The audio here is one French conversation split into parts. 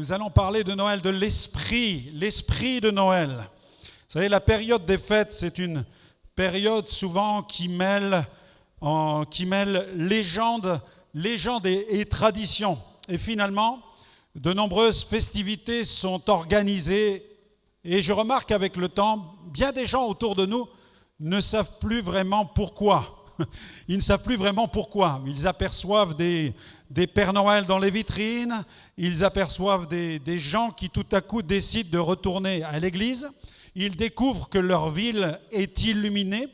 Nous allons parler de Noël, de l'esprit de Noël. Vous savez, la période des fêtes, c'est une période souvent qui mêle légende et tradition. Et finalement, de nombreuses festivités sont organisées. Et je remarque avec le temps, bien des gens autour de nous ne savent plus vraiment pourquoi. Ils ne savent plus vraiment pourquoi. Ils aperçoivent des Pères Noël dans les vitrines, ils aperçoivent des gens qui tout à coup décident de retourner à l'église, ils découvrent que leur ville est illuminée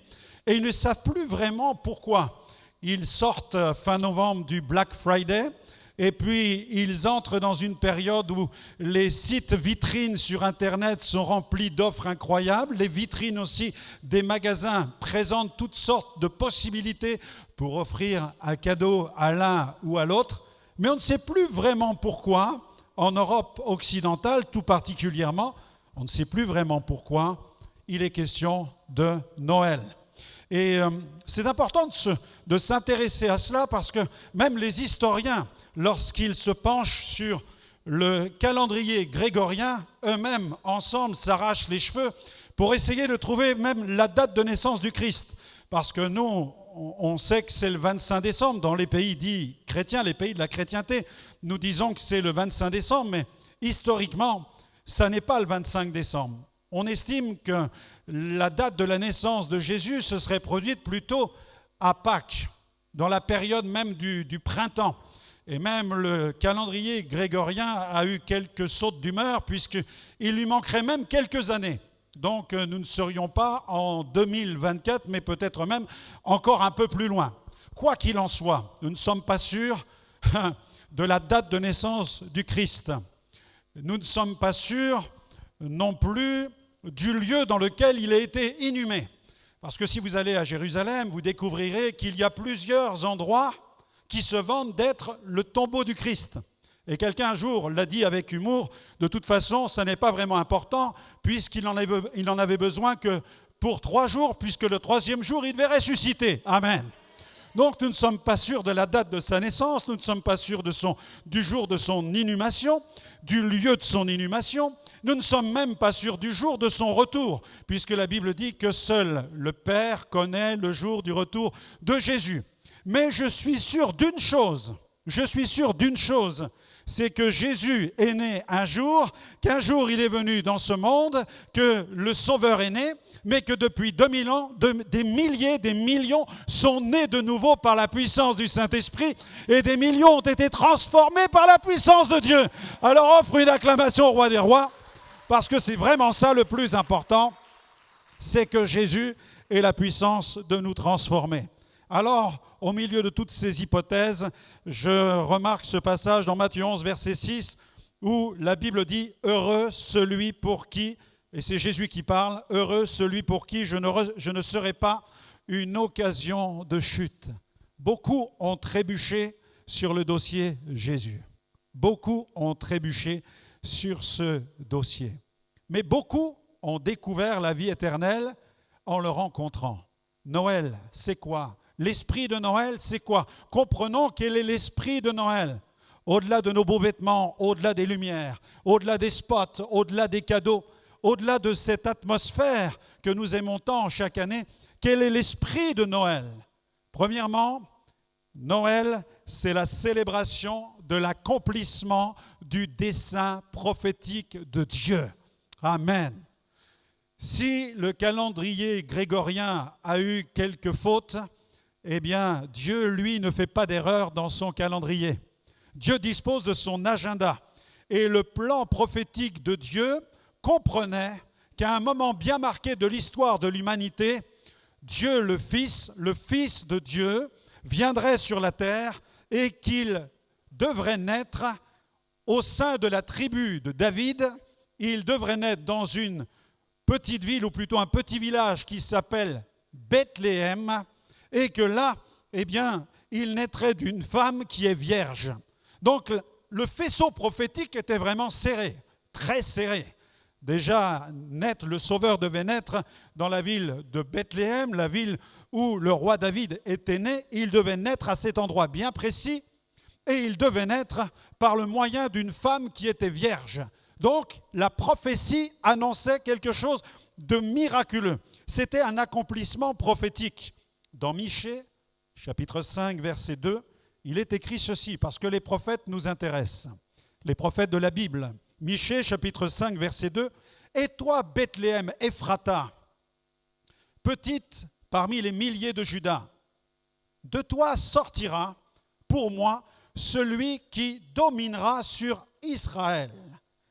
et ils ne savent plus vraiment pourquoi. Ils sortent fin novembre du Black Friday et puis ils entrent dans une période où les sites vitrines sur Internet sont remplis d'offres incroyables. Les vitrines aussi des magasins présentent toutes sortes de possibilités pour offrir un cadeau à l'un ou à l'autre. Mais on ne sait plus vraiment pourquoi, en Europe occidentale tout particulièrement, on ne sait plus vraiment pourquoi il est question de Noël. Et c'est important de s'intéresser à cela parce que même les historiens, lorsqu'ils se penchent sur le calendrier grégorien, eux-mêmes, ensemble, s'arrachent les cheveux pour essayer de trouver même la date de naissance du Christ. Parce que nous, on sait que c'est le 25 décembre. Dans les pays dits chrétiens, les pays de la chrétienté, nous disons que c'est le 25 décembre, mais historiquement, ça n'est pas le 25 décembre. On estime que la date de la naissance de Jésus se serait produite plutôt à Pâques, dans la période même du printemps. Et même le calendrier grégorien a eu quelques sautes d'humeur puisqu'il lui manquerait même quelques années. Donc nous ne serions pas en 2024, mais peut-être même encore un peu plus loin. Quoi qu'il en soit, nous ne sommes pas sûrs de la date de naissance du Christ. Nous ne sommes pas sûrs non plus du lieu dans lequel il a été inhumé. Parce que si vous allez à Jérusalem, vous découvrirez qu'il y a plusieurs endroits qui se vantent d'être le tombeau du Christ. Et quelqu'un un jour l'a dit avec humour, de toute façon, ça n'est pas vraiment important, puisqu'il n'en avait besoin que pour 3 jours, puisque le 3e jour, il devait ressusciter. Amen. Donc nous ne sommes pas sûrs de la date de sa naissance, nous ne sommes pas sûrs du jour de son inhumation, du lieu de son inhumation, nous ne sommes même pas sûrs du jour de son retour, puisque la Bible dit que seul le Père connaît le jour du retour de Jésus. Mais je suis sûr d'une chose, c'est que Jésus est né un jour, qu'un jour il est venu dans ce monde, que le Sauveur est né, mais que depuis 2000 ans, des milliers, des millions sont nés de nouveau par la puissance du Saint-Esprit et des millions ont été transformés par la puissance de Dieu. Alors offre une acclamation au Roi des Rois, parce que c'est vraiment ça le plus important, c'est que Jésus ait la puissance de nous transformer. Alors, au milieu de toutes ces hypothèses, je remarque ce passage dans Matthieu 11, verset 6, où la Bible dit « Heureux celui pour qui », et c'est Jésus qui parle, « Heureux celui pour qui je ne serai pas une occasion de chute ». Beaucoup ont trébuché sur le dossier Jésus. Beaucoup ont trébuché sur ce dossier. Mais beaucoup ont découvert la vie éternelle en le rencontrant. Noël, c'est quoi ? L'esprit de Noël, c'est quoi ? Comprenons quel est l'esprit de Noël. Au-delà de nos beaux vêtements, au-delà des lumières, au-delà des spots, au-delà des cadeaux, au-delà de cette atmosphère que nous aimons tant chaque année, quel est l'esprit de Noël ? Premièrement, Noël, c'est la célébration de l'accomplissement du dessein prophétique de Dieu. Amen. Si le calendrier grégorien a eu quelques fautes, eh bien, Dieu, lui, ne fait pas d'erreur dans son calendrier. Dieu dispose de son agenda. Et le plan prophétique de Dieu comprenait qu'à un moment bien marqué de l'histoire de l'humanité, Dieu le Fils de Dieu, viendrait sur la terre et qu'il devrait naître au sein de la tribu de David. Il devrait naître dans une petite ville, ou plutôt un petit village qui s'appelle Bethléem, et que là, eh bien, il naîtrait d'une femme qui est vierge. Donc, le faisceau prophétique était vraiment serré, très serré. Déjà, le Sauveur devait naître dans la ville de Bethléem, la ville où le roi David était né. Il devait naître à cet endroit bien précis. et il devait naître par le moyen d'une femme qui était vierge. Donc, la prophétie annonçait quelque chose de miraculeux. C'était un accomplissement prophétique. Dans Michée, chapitre 5, verset 2, il est écrit ceci, parce que les prophètes nous intéressent, les prophètes de la Bible. Michée, chapitre 5, verset 2, « Et toi, Bethléem, Ephrata, petite parmi les milliers de Juda, de toi sortira pour moi celui qui dominera sur Israël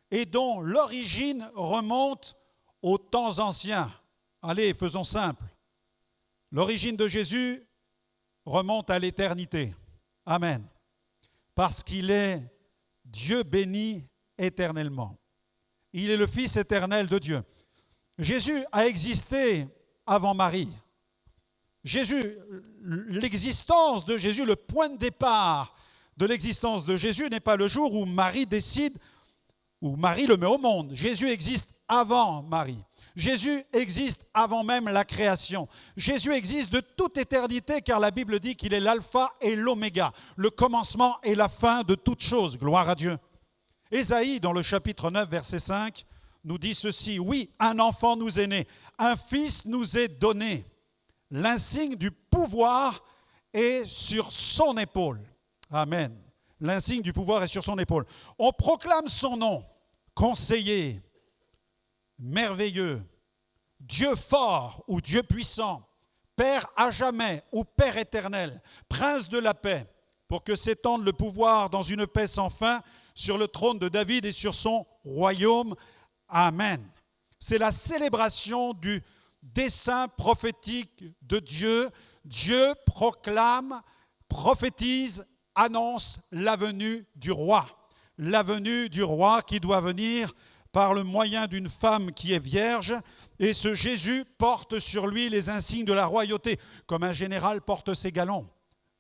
et dont l'origine remonte aux temps anciens. » Allez, faisons simple. L'origine de Jésus remonte à l'éternité. Amen. Parce qu'il est Dieu béni éternellement. Il est le Fils éternel de Dieu. Jésus a existé avant Marie. Jésus, l'existence de Jésus, le point de départ de l'existence de Jésus n'est pas le jour où Marie décide, où Marie le met au monde. Jésus existe avant Marie. Jésus existe avant même la création. Jésus existe de toute éternité car la Bible dit qu'il est l'alpha et l'oméga, le commencement et la fin de toute chose. Gloire à Dieu. Ésaïe, dans le chapitre 9, verset 5, nous dit ceci. « Oui, un enfant nous est né, un fils nous est donné. L'insigne du pouvoir est sur son épaule. » Amen. L'insigne du pouvoir est sur son épaule. On proclame son nom, conseiller, merveilleux, Dieu fort ou Dieu puissant, Père à jamais ou Père éternel, Prince de la paix, pour que s'étende le pouvoir dans une paix sans fin sur le trône de David et sur son royaume. Amen. C'est la célébration du dessein prophétique de Dieu. Dieu proclame, prophétise, annonce la venue du roi. La venue du roi qui doit venir par le moyen d'une femme qui est vierge. Et ce Jésus porte sur lui les insignes de la royauté, comme un général porte ses galons.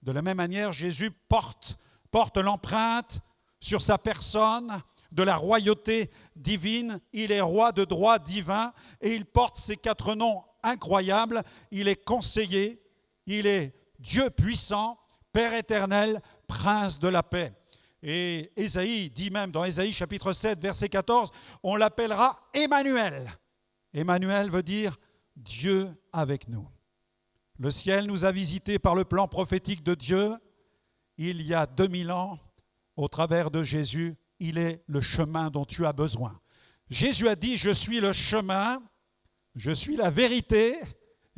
De la même manière, Jésus porte l'empreinte sur sa personne de la royauté divine. Il est roi de droit divin et il porte ces 4 noms incroyables. Il est conseiller, il est Dieu puissant, Père éternel, Prince de la paix. Et Ésaïe dit même dans Ésaïe chapitre 7, verset 14, on l'appellera Emmanuel. Emmanuel veut dire Dieu avec nous. Le ciel nous a visités par le plan prophétique de Dieu il y a 2000 ans. Au travers de Jésus, il est le chemin dont tu as besoin. Jésus a dit, je suis le chemin, je suis la vérité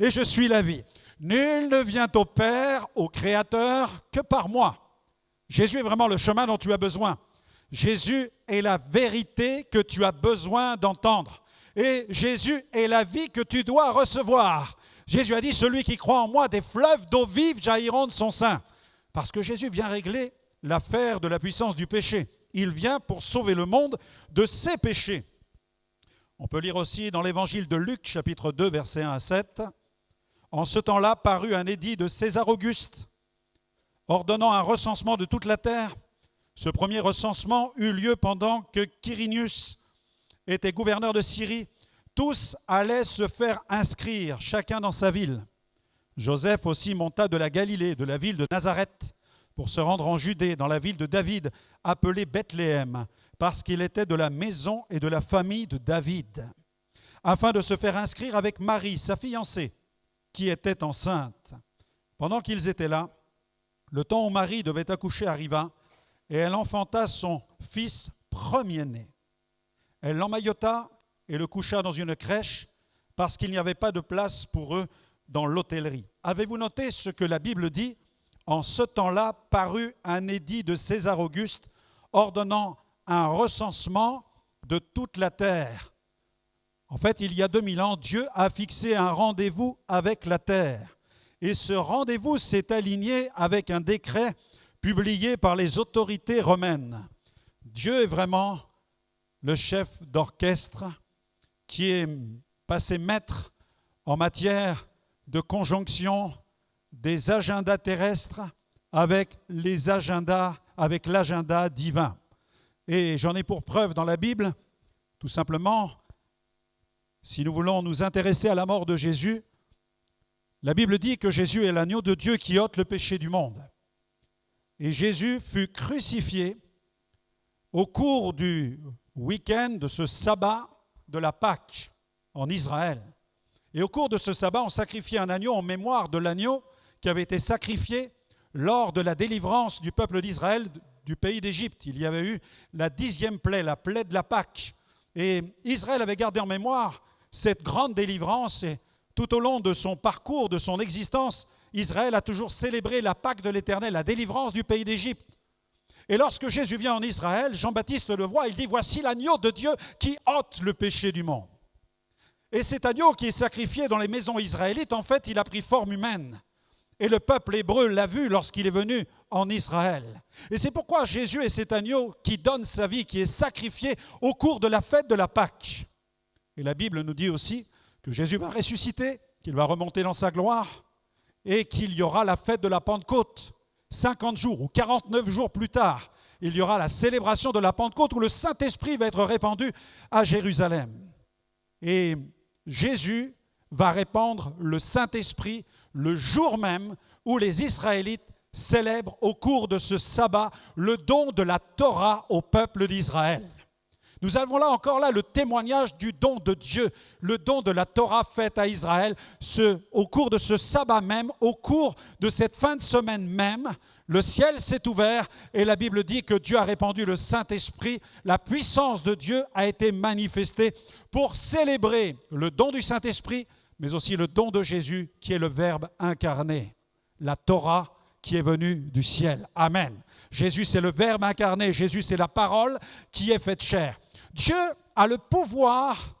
et je suis la vie. Nul ne vient au Père, au Créateur, que par moi. Jésus est vraiment le chemin dont tu as besoin. Jésus est la vérité que tu as besoin d'entendre. Et Jésus est la vie que tu dois recevoir. Jésus a dit, celui qui croit en moi, des fleuves d'eau vive jailliront de son sein. Parce que Jésus vient régler l'affaire de la puissance du péché. Il vient pour sauver le monde de ses péchés. On peut lire aussi dans l'évangile de Luc, chapitre 2, versets 1 à 7. En ce temps-là, parut un édit de César Auguste, ordonnant un recensement de toute la terre. Ce premier recensement eut lieu pendant que Quirinius était gouverneur de Syrie. Tous allaient se faire inscrire, chacun dans sa ville. Joseph aussi monta de la Galilée, de la ville de Nazareth, pour se rendre en Judée, dans la ville de David, appelée Bethléem, parce qu'il était de la maison et de la famille de David, afin de se faire inscrire avec Marie, sa fiancée, qui était enceinte. Pendant qu'ils étaient là, le temps où Marie devait accoucher arriva, et elle enfanta son fils premier-né. Elle l'emmaillota et le coucha dans une crèche, parce qu'il n'y avait pas de place pour eux dans l'hôtellerie. Avez-vous noté ce que la Bible dit ? En ce temps-là, parut un édit de César Auguste ordonnant un recensement de toute la terre. En fait, il y a 2000 ans, Dieu a fixé un rendez-vous avec la terre. Et ce rendez-vous s'est aligné avec un décret publié par les autorités romaines. Dieu est vraiment le chef d'orchestre qui est passé maître en matière de conjonction des agendas terrestres avec l'agenda divin. Et j'en ai pour preuve dans la Bible, tout simplement, si nous voulons nous intéresser à la mort de Jésus, la Bible dit que Jésus est l'agneau de Dieu qui ôte le péché du monde. Et Jésus fut crucifié au cours du week-end de ce sabbat de la Pâque en Israël. Et au cours de ce sabbat, on sacrifiait un agneau en mémoire de l'agneau qui avait été sacrifié lors de la délivrance du peuple d'Israël du pays d'Égypte. Il y avait eu la 10e plaie, la plaie de la Pâque. Et Israël avait gardé en mémoire cette grande délivrance. Et tout au long de son parcours, de son existence, Israël a toujours célébré la Pâque de l'Éternel, la délivrance du pays d'Égypte. Et lorsque Jésus vient en Israël, Jean-Baptiste le voit, il dit « Voici l'agneau de Dieu qui ôte le péché du monde ». Et cet agneau qui est sacrifié dans les maisons israélites, en fait, il a pris forme humaine. Et le peuple hébreu l'a vu lorsqu'il est venu en Israël. Et c'est pourquoi Jésus est cet agneau qui donne sa vie, qui est sacrifié au cours de la fête de la Pâque. Et la Bible nous dit aussi que Jésus va ressusciter, qu'il va remonter dans sa gloire et qu'il y aura la fête de la Pentecôte. 50 jours ou 49 jours plus tard, il y aura la célébration de la Pentecôte où le Saint-Esprit va être répandu à Jérusalem. Et Jésus va répandre le Saint-Esprit le jour même où les Israélites célèbrent au cours de ce sabbat le don de la Torah au peuple d'Israël. Nous avons là encore le témoignage du don de Dieu, le don de la Torah faite à Israël. Au cours de ce sabbat même, au cours de cette fin de semaine même, le ciel s'est ouvert et la Bible dit que Dieu a répandu le Saint-Esprit. La puissance de Dieu a été manifestée pour célébrer le don du Saint-Esprit, mais aussi le don de Jésus qui est le Verbe incarné, la Torah qui est venue du ciel. Amen. Jésus, c'est le Verbe incarné. Jésus, c'est la parole qui est faite chair. Dieu a le pouvoir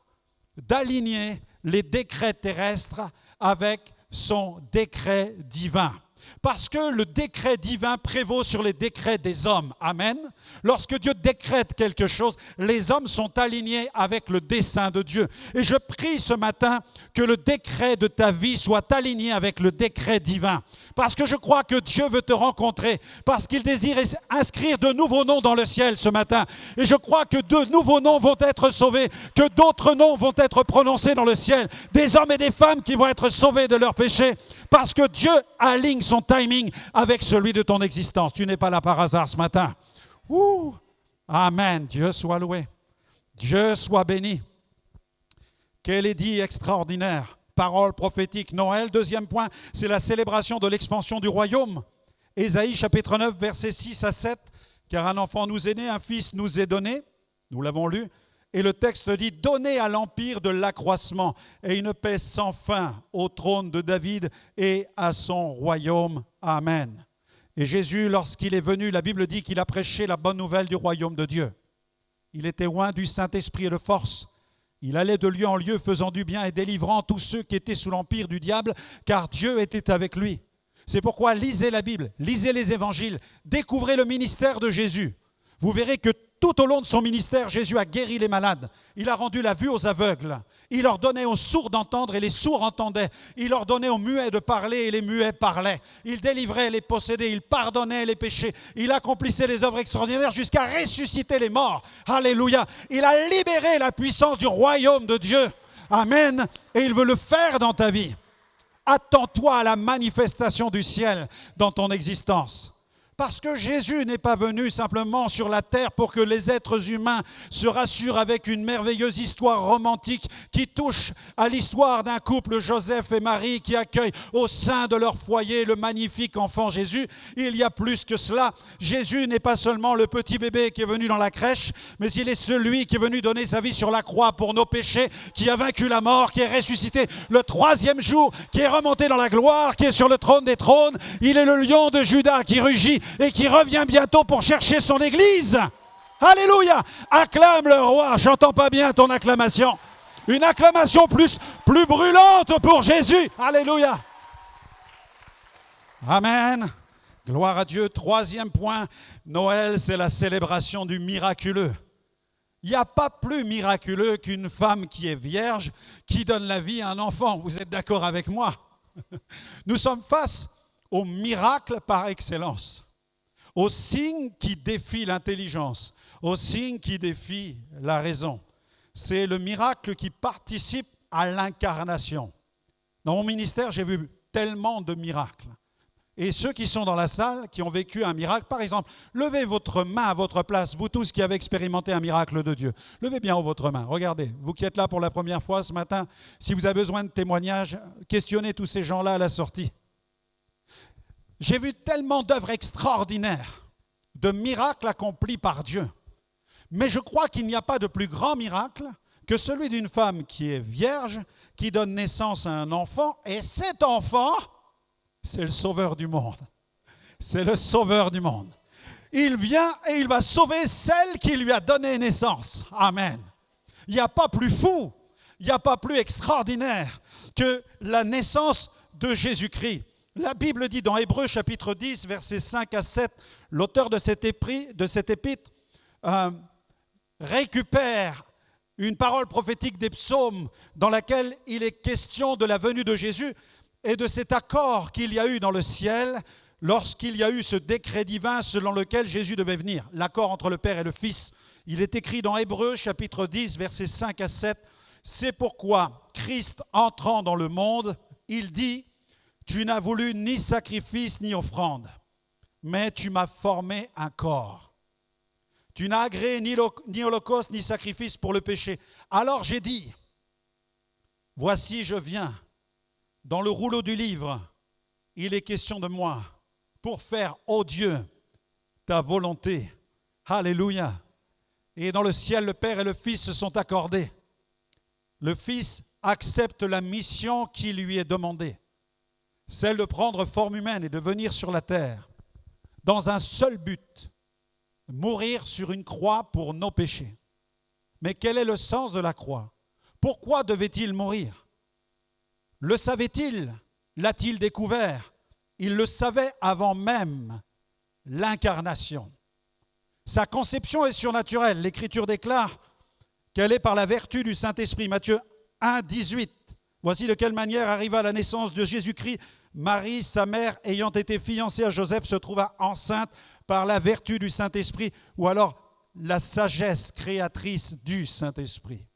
d'aligner les décrets terrestres avec son décret divin. Parce que le décret divin prévaut sur les décrets des hommes. Amen. Lorsque Dieu décrète quelque chose, les hommes sont alignés avec le dessein de Dieu. Et je prie ce matin que le décret de ta vie soit aligné avec le décret divin. Parce que je crois que Dieu veut te rencontrer, parce qu'il désire inscrire de nouveaux noms dans le ciel ce matin. Et je crois que de nouveaux noms vont être sauvés, que d'autres noms vont être prononcés dans le ciel. Des hommes et des femmes qui vont être sauvés de leurs péchés. Parce que Dieu aligne son timing avec celui de ton existence. Tu n'es pas là par hasard ce matin. Ouh. Amen. Dieu soit loué. Dieu soit béni. Quel édit extraordinaire. Parole prophétique. Noël. Deuxième point, c'est la célébration de l'expansion du royaume. Ésaïe chapitre 9, versets 6 à 7. Car un enfant nous est né, un fils nous est donné. Nous l'avons lu. Et le texte dit « Donnez à l'empire de l'accroissement et une paix sans fin au trône de David et à son royaume. Amen. » Et Jésus, lorsqu'il est venu, la Bible dit qu'il a prêché la bonne nouvelle du royaume de Dieu. Il était oint du Saint-Esprit et de force. Il allait de lieu en lieu faisant du bien et délivrant tous ceux qui étaient sous l'empire du diable, car Dieu était avec lui. C'est pourquoi lisez la Bible, lisez les évangiles, découvrez le ministère de Jésus. Vous verrez que tout au long de son ministère, Jésus a guéri les malades. Il a rendu la vue aux aveugles. Il ordonnait aux sourds d'entendre et les sourds entendaient. Il ordonnait aux muets de parler et les muets parlaient. Il délivrait les possédés. Il pardonnait les péchés. Il accomplissait les œuvres extraordinaires jusqu'à ressusciter les morts. Alléluia. Il a libéré la puissance du royaume de Dieu. Amen. Et il veut le faire dans ta vie. Attends-toi à la manifestation du ciel dans ton existence. Parce que Jésus n'est pas venu simplement sur la terre pour que les êtres humains se rassurent avec une merveilleuse histoire romantique qui touche à l'histoire d'un couple, Joseph et Marie, qui accueillent au sein de leur foyer le magnifique enfant Jésus. Il y a plus que cela. Jésus n'est pas seulement le petit bébé qui est venu dans la crèche, mais il est celui qui est venu donner sa vie sur la croix pour nos péchés, qui a vaincu la mort, qui est ressuscité le 3e jour, qui est remonté dans la gloire, qui est sur le trône des trônes. Il est le lion de Juda qui rugit et qui revient bientôt pour chercher son église. Alléluia. Acclame le roi. J'entends pas bien ton acclamation. Une acclamation plus brûlante pour Jésus. Alléluia. Amen. Gloire à Dieu. 3e point, Noël, c'est la célébration du miraculeux. Il n'y a pas plus miraculeux qu'une femme qui est vierge, qui donne la vie à un enfant. Vous êtes d'accord avec moi? Nous sommes face au miracle par excellence. Au signe qui défie l'intelligence, au signe qui défie la raison. C'est le miracle qui participe à l'incarnation. Dans mon ministère, j'ai vu tellement de miracles. Et ceux qui sont dans la salle, qui ont vécu un miracle, par exemple, levez votre main à votre place, vous tous qui avez expérimenté un miracle de Dieu. Levez bien haut votre main. Regardez, vous qui êtes là pour la première fois ce matin, si vous avez besoin de témoignages, questionnez tous ces gens-là à la sortie. J'ai vu tellement d'œuvres extraordinaires, de miracles accomplis par Dieu. Mais je crois qu'il n'y a pas de plus grand miracle que celui d'une femme qui est vierge, qui donne naissance à un enfant, et cet enfant, c'est le sauveur du monde. C'est le sauveur du monde. Il vient et il va sauver celle qui lui a donné naissance. Amen. Il n'y a pas plus fou, il n'y a pas plus extraordinaire que la naissance de Jésus-Christ. La Bible dit dans Hébreux chapitre 10, versets 5 à 7, l'auteur de cette épître récupère une parole prophétique des psaumes dans laquelle il est question de la venue de Jésus et de cet accord qu'il y a eu dans le ciel lorsqu'il y a eu ce décret divin selon lequel Jésus devait venir, l'accord entre le Père et le Fils. Il est écrit dans Hébreux chapitre 10, versets 5 à 7, « C'est pourquoi Christ entrant dans le monde, il dit, tu n'as voulu ni sacrifice ni offrande, mais tu m'as formé un corps. Tu n'as agréé ni holocauste ni sacrifice pour le péché. Alors j'ai dit, voici je viens. Dans le rouleau du livre, il est question de moi pour faire, ô Dieu, ta volonté. Alléluia. Et dans le ciel, le Père et le Fils se sont accordés. Le Fils accepte la mission qui lui est demandée, celle de prendre forme humaine et de venir sur la terre, dans un seul but, mourir sur une croix pour nos péchés. Mais quel est le sens de la croix? Pourquoi devait-il mourir? Le savait-il? L'a-t-il découvert? Il le savait avant même l'incarnation. Sa conception est surnaturelle. L'Écriture déclare qu'elle est par la vertu du Saint-Esprit. Matthieu 1, 18. Voici de quelle manière arriva la naissance de Jésus-Christ. Marie, sa mère, ayant été fiancée à Joseph, se trouva enceinte par la vertu du Saint-Esprit, ou alors la sagesse créatrice du Saint-Esprit.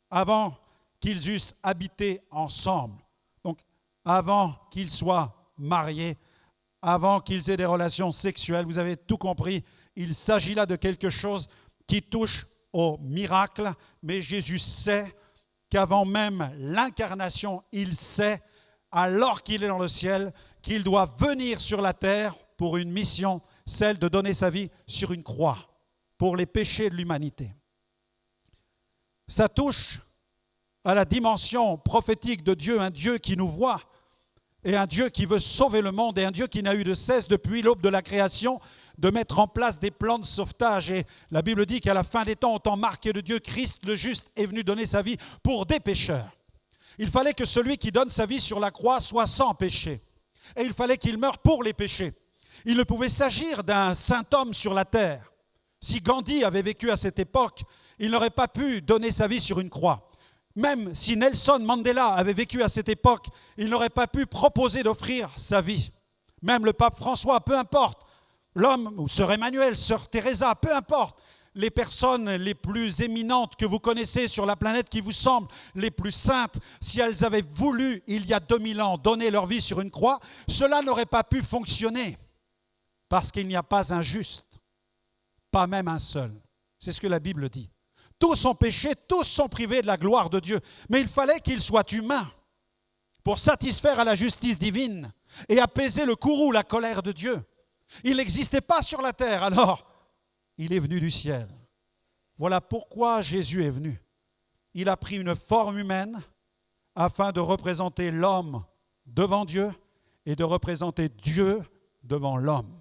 Avant qu'ils eussent habité ensemble, donc avant qu'ils soient mariés, avant qu'ils aient des relations sexuelles, vous avez tout compris, il s'agit là de quelque chose qui touche au miracle, mais Jésus sait qu'avant même l'incarnation, il sait, alors qu'il est dans le ciel, qu'il doit venir sur la terre pour une mission, celle de donner sa vie sur une croix, pour les péchés de l'humanité. Ça touche à la dimension prophétique de Dieu, un Dieu qui nous voit, et un Dieu qui veut sauver le monde, et un Dieu qui n'a eu de cesse depuis l'aube de la création de mettre en place des plans de sauvetage. Et la Bible dit qu'à la fin des temps, au temps marqué de Dieu, Christ le juste est venu donner sa vie pour des pécheurs. Il fallait que celui qui donne sa vie sur la croix soit sans péché. Et il fallait qu'il meure pour les péchés. Il ne pouvait s'agir d'un saint homme sur la terre. Si Gandhi avait vécu à cette époque, il n'aurait pas pu donner sa vie sur une croix. Même si Nelson Mandela avait vécu à cette époque, il n'aurait pas pu proposer d'offrir sa vie. Même le pape François, peu importe, l'homme, ou sœur Emmanuel, sœur Teresa, peu importe, les personnes les plus éminentes que vous connaissez sur la planète qui vous semblent les plus saintes, si elles avaient voulu, il y a 2000 ans, donner leur vie sur une croix, cela n'aurait pas pu fonctionner. Parce qu'il n'y a pas un juste, pas même un seul. C'est ce que la Bible dit. Tous ont péché, tous sont privés de la gloire de Dieu. Mais il fallait qu'ils soient humains pour satisfaire à la justice divine et apaiser le courroux, la colère de Dieu. Il n'existait pas sur la terre, alors il est venu du ciel. Voilà pourquoi Jésus est venu. Il a pris une forme humaine afin de représenter l'homme devant Dieu et de représenter Dieu devant l'homme.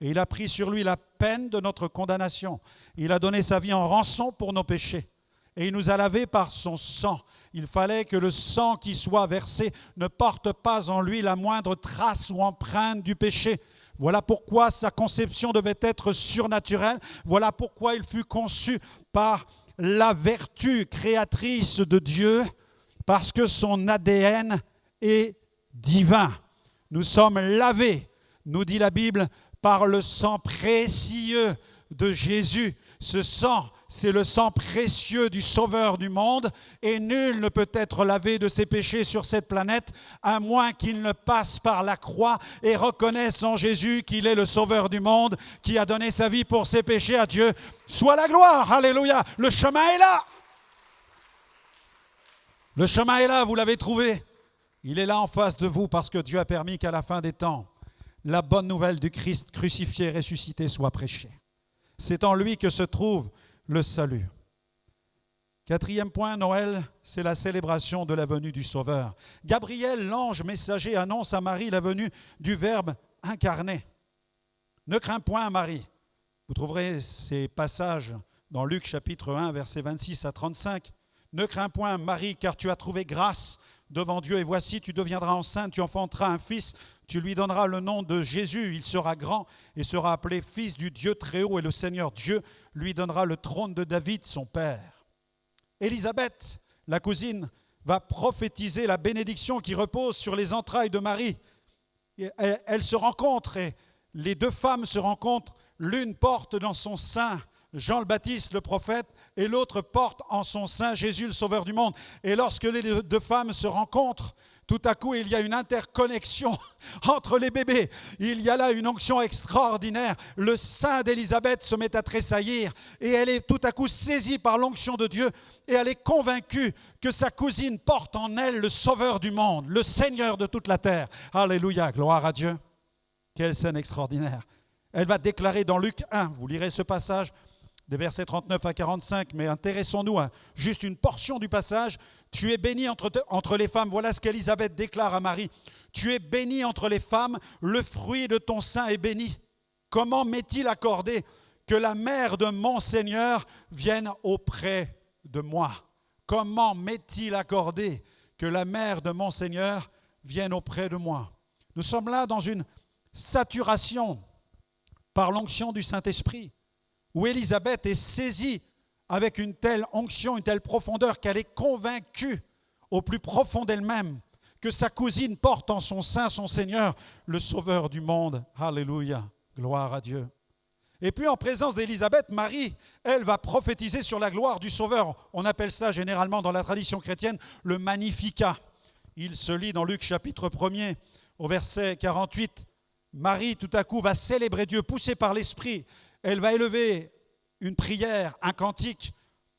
Et il a pris sur lui la peine de notre condamnation. Il a donné sa vie en rançon pour nos péchés. Et il nous a lavés par son sang. Il fallait que le sang qui soit versé ne porte pas en lui la moindre trace ou empreinte du péché. Voilà pourquoi sa conception devait être surnaturelle. Voilà pourquoi il fut conçu par la vertu créatrice de Dieu, parce que son ADN est divin. Nous sommes lavés, nous dit la Bible, par le sang précieux de Jésus. Ce sang, c'est le sang précieux du Sauveur du monde, et nul ne peut être lavé de ses péchés sur cette planète, à moins qu'il ne passe par la croix et reconnaisse en Jésus qu'il est le Sauveur du monde, qui a donné sa vie pour ses péchés. À Dieu soit la gloire. Alléluia. Le chemin est là. Le chemin est là, vous l'avez trouvé. Il est là en face de vous parce que Dieu a permis qu'à la fin des temps, la bonne nouvelle du Christ crucifié et ressuscité soit prêchée. C'est en lui que se trouve le salut. Quatrième point, Noël, c'est la célébration de la venue du Sauveur. Gabriel, l'ange messager, annonce à Marie la venue du Verbe incarné. Ne crains point, Marie. Vous trouverez ces passages dans Luc chapitre 1, versets 26 à 35. Ne crains point, Marie, car tu as trouvé grâce devant Dieu, et voici, tu deviendras enceinte, tu enfanteras un fils, tu lui donneras le nom de Jésus, il sera grand et sera appelé fils du Dieu Très-Haut, et le Seigneur Dieu lui donnera le trône de David, son père. Élisabeth, la cousine, va prophétiser la bénédiction qui repose sur les entrailles de Marie. Elles se rencontrent, et les deux femmes se rencontrent, l'une porte dans son sein Jean le Baptiste, le prophète, et l'autre porte en son sein Jésus, le Sauveur du monde. Et lorsque les deux femmes se rencontrent, tout à coup, il y a une interconnexion entre les bébés. Il y a là une onction extraordinaire. Le sein d'Élisabeth se met à tressaillir et elle est tout à coup saisie par l'onction de Dieu et elle est convaincue que sa cousine porte en elle le Sauveur du monde, le Seigneur de toute la terre. Alléluia, gloire à Dieu. Quelle scène extraordinaire. Elle va déclarer dans Luc 1, vous lirez ce passage, des versets 39 à 45, mais intéressons-nous à juste une portion du passage. Tu es bénie entre les femmes. Voilà ce qu'Élisabeth déclare à Marie. Tu es bénie entre les femmes, le fruit de ton sein est béni. Comment m'est-il accordé que la mère de mon Seigneur vienne auprès de moi? Comment m'est-il accordé que la mère de mon Seigneur vienne auprès de moi? Nous sommes là dans une saturation par l'onction du Saint-Esprit, où Élisabeth est saisie avec une telle onction, une telle profondeur qu'elle est convaincue au plus profond d'elle-même que sa cousine porte en son sein son Seigneur, le Sauveur du monde. Alléluia, gloire à Dieu. Et puis en présence d'Élisabeth, Marie, elle va prophétiser sur la gloire du Sauveur. On appelle cela généralement dans la tradition chrétienne le Magnificat. Il se lit dans Luc chapitre 1er au verset 48. Marie tout à coup va célébrer Dieu, poussée par l'Esprit. Elle va élever une prière, un cantique,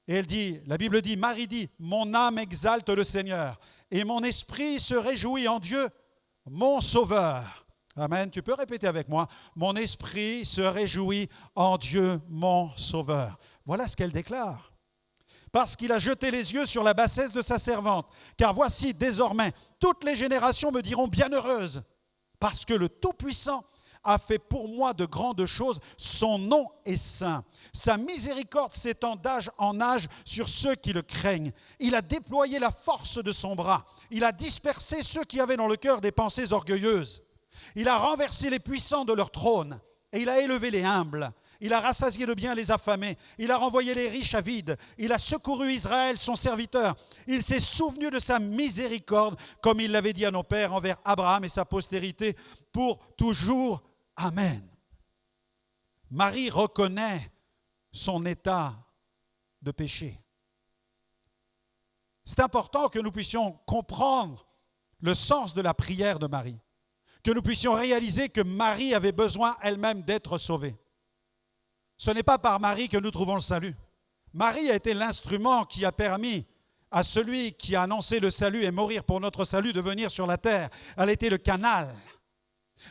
et elle dit, la Bible dit, Marie dit, mon âme exalte le Seigneur, et mon esprit se réjouit en Dieu, mon Sauveur. Amen, tu peux répéter avec moi, mon esprit se réjouit en Dieu, mon Sauveur. Voilà ce qu'elle déclare. Parce qu'il a jeté les yeux sur la bassesse de sa servante, car voici désormais, toutes les générations me diront bienheureuse, parce que le Tout-Puissant a fait pour moi de grandes choses, son nom est saint. Sa miséricorde s'étend d'âge en âge sur ceux qui le craignent. Il a déployé la force de son bras. Il a dispersé ceux qui avaient dans le cœur des pensées orgueilleuses. Il a renversé les puissants de leur trône et il a élevé les humbles. Il a rassasié de bien les affamés. Il a renvoyé les riches à vide. Il a secouru Israël, son serviteur. Il s'est souvenu de sa miséricorde, comme il l'avait dit à nos pères envers Abraham et sa postérité, pour toujours. Amen. Marie reconnaît son état de péché. C'est important que nous puissions comprendre le sens de la prière de Marie, que nous puissions réaliser que Marie avait besoin elle-même d'être sauvée. Ce n'est pas par Marie que nous trouvons le salut. Marie a été l'instrument qui a permis à celui qui a annoncé le salut et mourir pour notre salut de venir sur la terre. Elle a été le canal.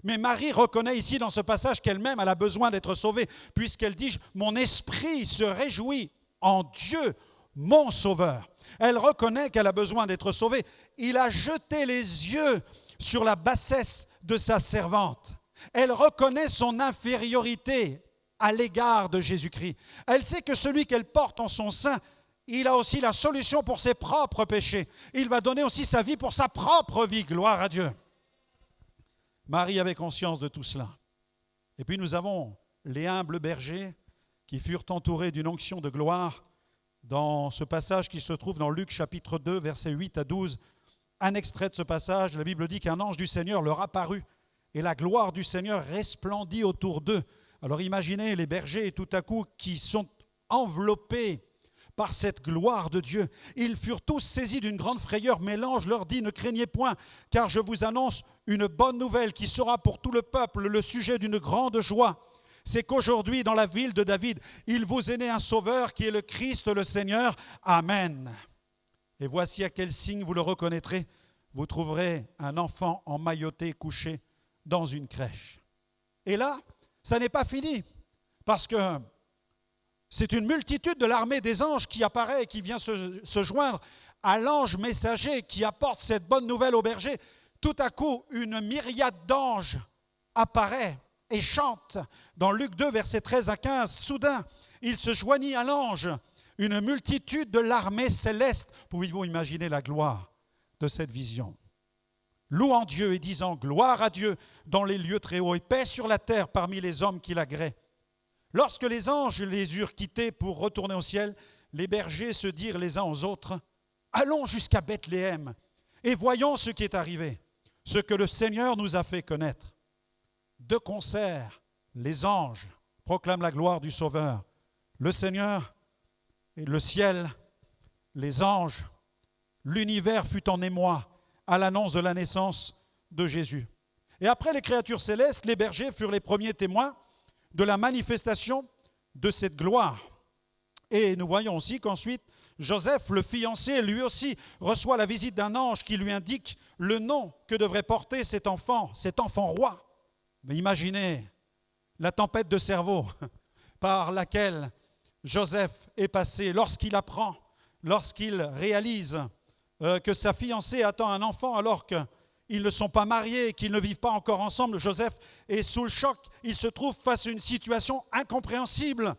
Mais Marie reconnaît ici dans ce passage qu'elle-même elle a besoin d'être sauvée, puisqu'elle dit « Mon esprit se réjouit en Dieu, mon Sauveur ». Elle reconnaît qu'elle a besoin d'être sauvée. Il a jeté les yeux sur la bassesse de sa servante. Elle reconnaît son infériorité à l'égard de Jésus-Christ. Elle sait que celui qu'elle porte en son sein, il a aussi la solution pour ses propres péchés. Il va donner aussi sa vie pour sa propre vie. Gloire à Dieu. Marie avait conscience de tout cela. Et puis nous avons les humbles bergers qui furent entourés d'une onction de gloire dans ce passage qui se trouve dans Luc chapitre 2, versets 8 à 12. Un extrait de ce passage, la Bible dit qu'un ange du Seigneur leur apparut et la gloire du Seigneur resplendit autour d'eux. Alors imaginez les bergers tout à coup qui sont enveloppés par cette gloire de Dieu. Ils furent tous saisis d'une grande frayeur, mais l'ange leur dit, ne craignez point, car je vous annonce une bonne nouvelle qui sera pour tout le peuple le sujet d'une grande joie. C'est qu'aujourd'hui, dans la ville de David, il vous est né un sauveur qui est le Christ, le Seigneur. Amen. Et voici à quel signe vous le reconnaîtrez. Vous trouverez un enfant emmailloté couché dans une crèche. Et là, ça n'est pas fini, parce que c'est une multitude de l'armée des anges qui apparaît et qui vient se joindre à l'ange messager qui apporte cette bonne nouvelle au berger. Tout à coup, une myriade d'anges apparaît et chante. Dans Luc 2, versets 13 à 15, soudain, il se joignit à l'ange, une multitude de l'armée céleste. Pouvez-vous imaginer la gloire de cette vision? Louant Dieu et disant gloire à Dieu dans les lieux très hauts et paix sur la terre parmi les hommes qui l'agréent. Lorsque les anges les eurent quittés pour retourner au ciel, les bergers se dirent les uns aux autres, allons jusqu'à Bethléem et voyons ce qui est arrivé, ce que le Seigneur nous a fait connaître. De concert, les anges proclament la gloire du Sauveur. Le Seigneur et le ciel, les anges, l'univers fut en émoi à l'annonce de la naissance de Jésus. Et après les créatures célestes, les bergers furent les premiers témoins de la manifestation de cette gloire. Et nous voyons aussi qu'ensuite, Joseph, le fiancé, lui aussi, reçoit la visite d'un ange qui lui indique le nom que devrait porter cet enfant roi. Mais imaginez la tempête de cerveau par laquelle Joseph est passé lorsqu'il apprend, lorsqu'il réalise que sa fiancée attend un enfant alors qu'ils ne sont pas mariés, qu'ils ne vivent pas encore ensemble. Joseph est sous le choc, il se trouve face à une situation incompréhensible,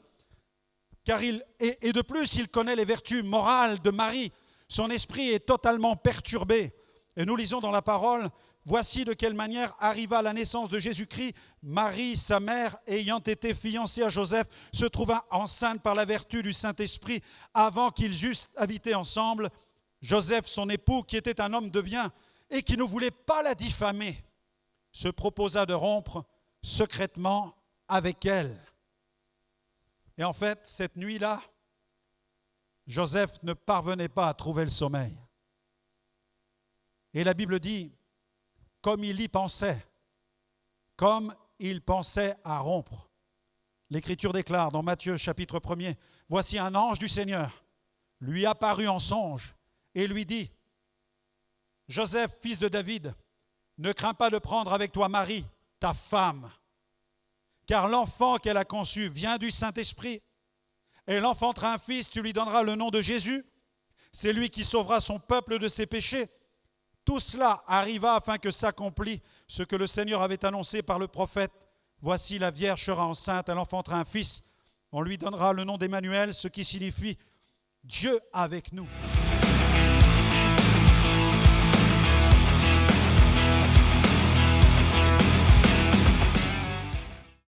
car et de plus, il connaît les vertus morales de Marie. Son esprit est totalement perturbé. Et nous lisons dans la parole, voici de quelle manière arriva la naissance de Jésus-Christ. Marie, sa mère, ayant été fiancée à Joseph, se trouva enceinte par la vertu du Saint-Esprit avant qu'ils eussent habité ensemble. Joseph, son époux, qui était un homme de bien et qui ne voulait pas la diffamer, se proposa de rompre secrètement avec elle. Et en fait, cette nuit-là, Joseph ne parvenait pas à trouver le sommeil. Et la Bible dit, comme il y pensait, comme il pensait à rompre. L'Écriture déclare dans Matthieu chapitre 1er, « Voici un ange du Seigneur, lui apparut en songe et lui dit, « Joseph, fils de David, ne crains pas de prendre avec toi Marie, ta femme, car l'enfant qu'elle a conçu vient du Saint-Esprit. Elle enfantera un fils, tu lui donneras le nom de Jésus. C'est lui qui sauvera son peuple de ses péchés. » Tout cela arriva afin que s'accomplit ce que le Seigneur avait annoncé par le prophète. Voici la Vierge sera enceinte, elle enfantera un fils. On lui donnera le nom d'Emmanuel, ce qui signifie Dieu avec nous.